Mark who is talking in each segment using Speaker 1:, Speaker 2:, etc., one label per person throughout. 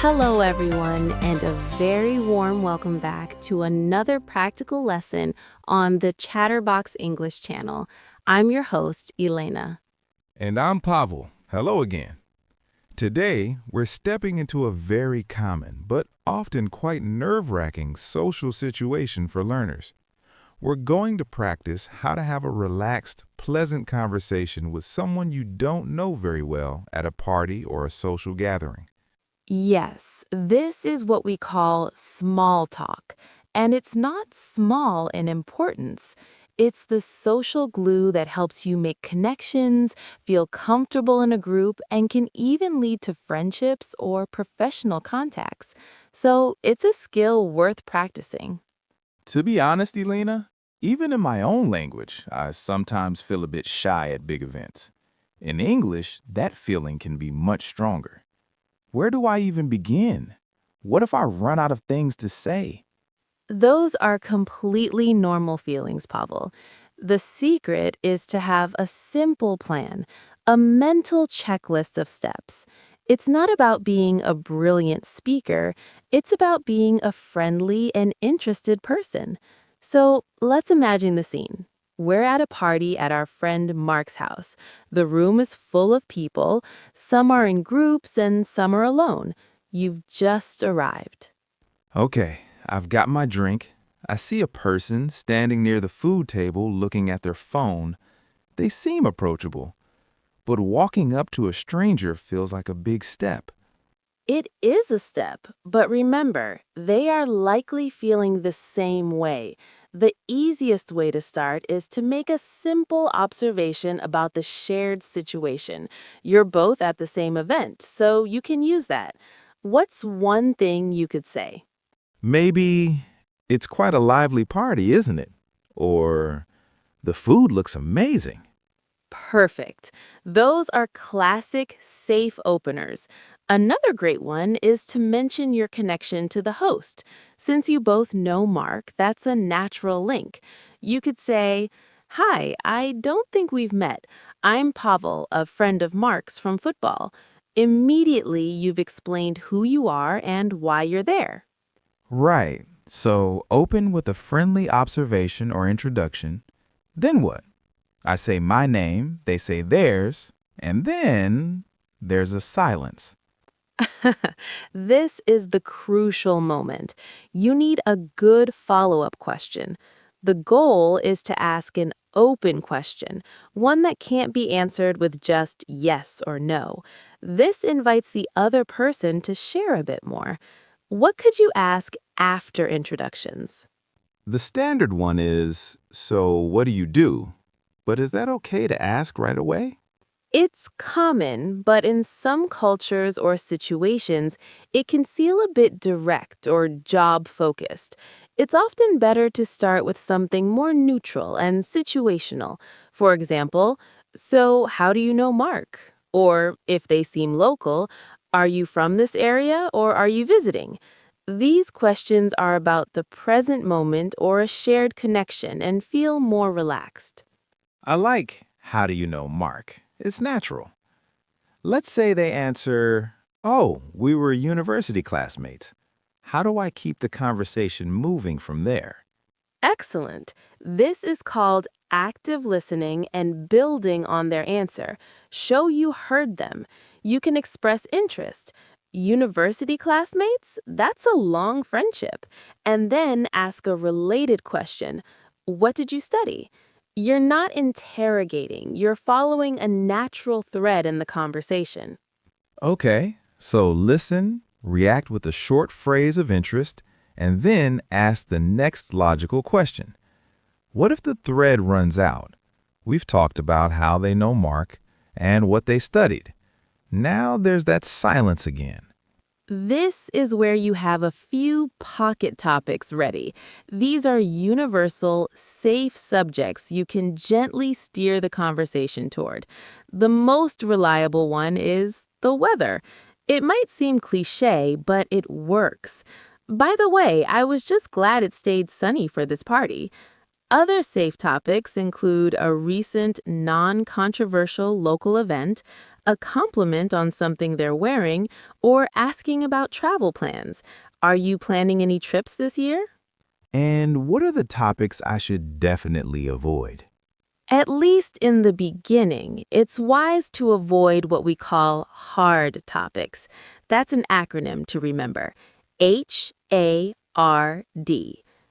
Speaker 1: Hello, everyone, and a very warm welcome back to another practical lesson on the Chatterbox English channel. I'm your host, Elena.
Speaker 2: And I'm Pavel. Hello again. Today, we're stepping into a very common, but often quite nerve-wracking social situation for learners. We're going to practice how to have a relaxed, pleasant conversation with someone you don't know very well at a party or a social gathering.
Speaker 1: Yes, this is what we call small talk, and it's not small in importance. It's the social glue that helps you make connections, feel comfortable in a group, and can even lead to friendships or professional contacts. So it's a skill worth practicing.
Speaker 2: To be honest, Elena, even in my own language, I sometimes feel a bit shy at big events. In English, that feeling can be much stronger. Where do I even begin? What if I run out of things to say?
Speaker 1: Those are completely normal feelings, Pavel. The secret is to have a simple plan, a mental checklist of steps. It's not about being a brilliant speaker, it's about being a friendly and interested person. So let's imagine the scene. We're at a party at our friend Mark's house. The room is full of people. Some are in groups and some are alone. You've just arrived.
Speaker 2: Okay, I've got my drink. I see a person standing near the food table looking at their phone. They seem approachable, but walking up to a stranger feels like a big step.
Speaker 1: It is a step, but remember, they are likely feeling the same way. The easiest way to start is to make a simple observation about the shared situation. You're both at the same event, so you can use that. What's one thing you could say?
Speaker 2: Maybe it's quite a lively party, isn't it? Or the food looks amazing.
Speaker 1: Perfect. Those are classic, safe openers. Another great one is to mention your connection to the host. Since you both know Mark, that's a natural link. You could say, "Hi, I don't think we've met. I'm Pavel, a friend of Mark's from football." Immediately, you've explained who you are and why you're there.
Speaker 2: Right. So open with a friendly observation or introduction. Then what? I say my name, they say theirs, and then there's a silence.
Speaker 1: This is the crucial moment. You need a good follow-up question. The goal is to ask an open question, one that can't be answered with just yes or no. This invites the other person to share a bit more. What could you ask after introductions?
Speaker 2: The standard one is, so what do you do? But is that okay to ask right away?
Speaker 1: It's common, but in some cultures or situations, it can feel a bit direct or job-focused. It's often better to start with something more neutral and situational. For example, "So how do you know Mark?" Or, if they seem local, "Are you from this area or are you visiting?" These questions are about the present moment or a shared connection and feel more relaxed.
Speaker 2: I like, how do you know Mark? It's natural. Let's say they answer, oh, we were university classmates. How do I keep the conversation moving from there?
Speaker 1: Excellent. This is called active listening and building on their answer. Show you heard them. You can express interest. University classmates? That's a long friendship. And then ask a related question. What did you study? You're not interrogating. You're following a natural thread in the conversation.
Speaker 2: Okay, so listen, react with a short phrase of interest, and then ask the next logical question. What if the thread runs out? We've talked about how they know Mark and what they studied. Now there's that silence again.
Speaker 1: This is where you have a few pocket topics ready. These are universal, safe subjects you can gently steer the conversation toward. The most reliable one is the weather. It might seem cliché, but it works. By the way, I was just glad it stayed sunny for this party. Other safe topics include a recent non-controversial local event, a compliment on something they're wearing, or asking about travel plans. Are you planning any trips this year?
Speaker 2: And what are the topics I should definitely avoid?
Speaker 1: At least in the beginning, it's wise to avoid what we call hard topics. That's an acronym to remember. HARD.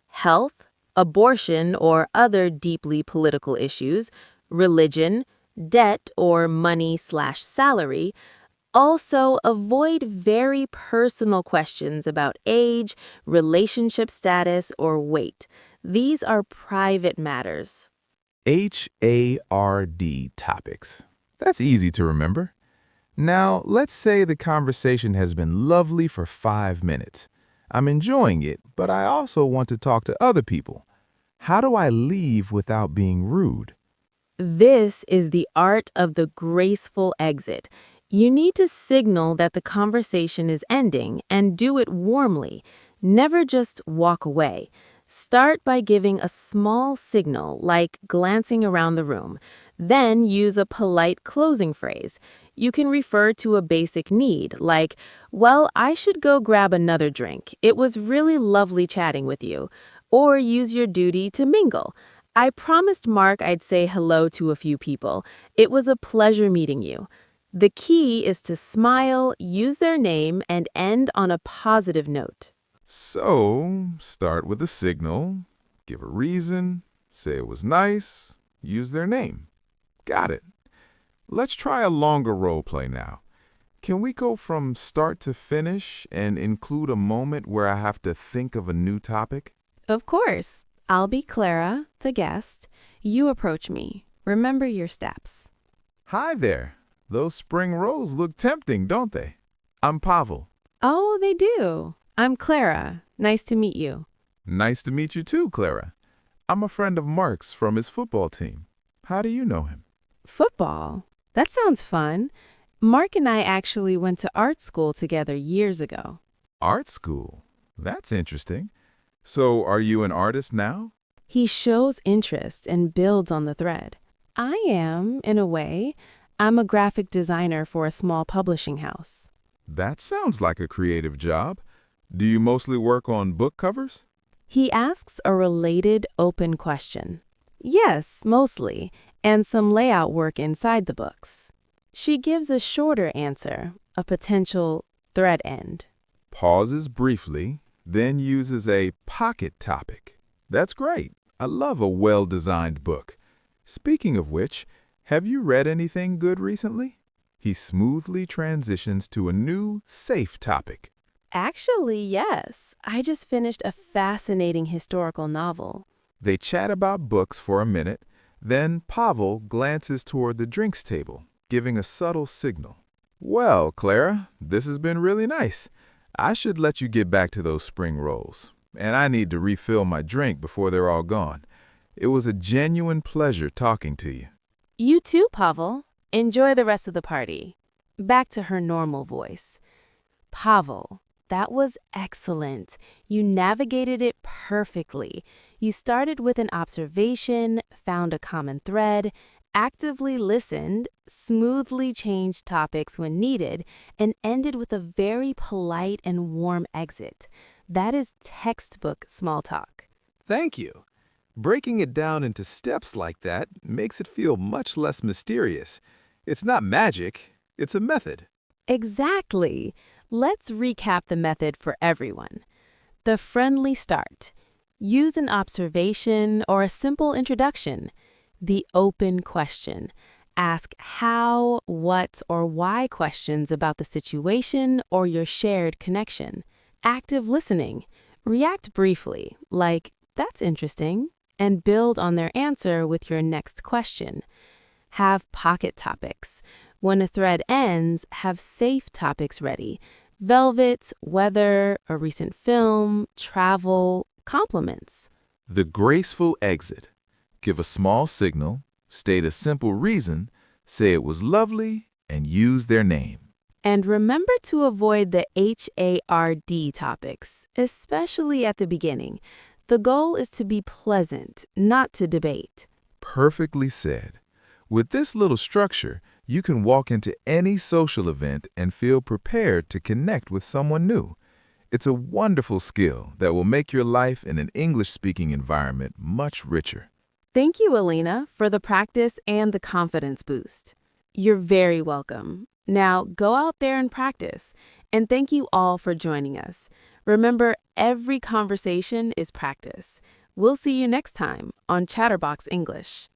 Speaker 1: Health, abortion or other deeply political issues, religion, debt or money/salary. Also, avoid very personal questions about age, relationship status, or weight. These are private matters.
Speaker 2: HARD topics. That's easy to remember. Now, let's say the conversation has been lovely for 5 minutes. I'm enjoying it, but I also want to talk to other people. How do I leave without being rude?
Speaker 1: This is the art of the graceful exit. You need to signal that the conversation is ending and do it warmly. Never just walk away. Start by giving a small signal, like glancing around the room. Then use a polite closing phrase. You can refer to a basic need, like, "Well, I should go grab another drink. It was really lovely chatting with you." Or use your duty to mingle. "I promised Mark I'd say hello to a few people. It was a pleasure meeting you." The key is to smile, use their name, and end on a positive note.
Speaker 2: So, start with a signal, give a reason, say it was nice, use their name. Got it. Let's try a longer role play now. Can we go from start to finish and include a moment where I have to think of a new topic?
Speaker 1: Of course. I'll be Clara, the guest. You approach me. Remember your steps.
Speaker 2: Hi there. Those spring rolls look tempting, don't they? I'm Pavel.
Speaker 1: Oh, they do. I'm Clara. Nice to meet you.
Speaker 2: Nice to meet you too, Clara. I'm a friend of Mark's from his football team. How do you know him?
Speaker 1: Football? That sounds fun. Mark and I actually went to art school together years ago.
Speaker 2: Art school. That's interesting. So, are you an artist now?
Speaker 1: He shows interest and builds on the thread. I am, in a way. I'm a graphic designer for a small publishing house.
Speaker 2: That sounds like a creative job. Do you mostly work on book covers?
Speaker 1: He asks a related, open question. Yes, mostly, and some layout work inside the books. She gives a shorter answer, a potential thread end.
Speaker 2: Pauses briefly, then uses a pocket topic. That's great. I love a well-designed book. Speaking of which, have you read anything good recently? He smoothly transitions to a new, safe topic.
Speaker 1: Actually, yes. I just finished a fascinating historical novel.
Speaker 2: They chat about books for a minute, then Pavel glances toward the drinks table, giving a subtle signal. Well, Clara, this has been really nice. I should let you get back to those spring rolls, and I need to refill my drink before they're all gone. It was a genuine pleasure talking to you.
Speaker 1: You too, Pavel. Enjoy the rest of the party. Back to her normal voice. Pavel, that was excellent. You navigated it perfectly. You started with an observation, found a common thread, actively listened, smoothly changed topics when needed, and ended with a very polite and warm exit. That is textbook small talk.
Speaker 2: Thank you. Breaking it down into steps like that makes it feel much less mysterious. It's not magic, it's a method.
Speaker 1: Exactly. Let's recap the method for everyone. The friendly start. Use an observation or a simple introduction. The open question. Ask how, what, or why questions about the situation or your shared connection. Active listening. React briefly, like, "That's interesting," and build on their answer with your next question. Have pocket topics. When a thread ends, have safe topics ready. Velvet, weather, a recent film, travel, compliments.
Speaker 2: The graceful exit. Give a small signal, state a simple reason, say it was lovely, and use their name.
Speaker 1: And remember to avoid the HARD topics, especially at the beginning. The goal is to be pleasant, not to debate.
Speaker 2: Perfectly said. With this little structure, You can walk into any social event and feel prepared to connect with someone new. It's a wonderful skill that will make your life in an English-speaking environment much richer.
Speaker 1: Thank you, Elena, for the practice and the confidence boost. You're very welcome. Now go out there and practice. And thank you all for joining us. Remember, every conversation is practice. We'll see you next time on Chatterbox English.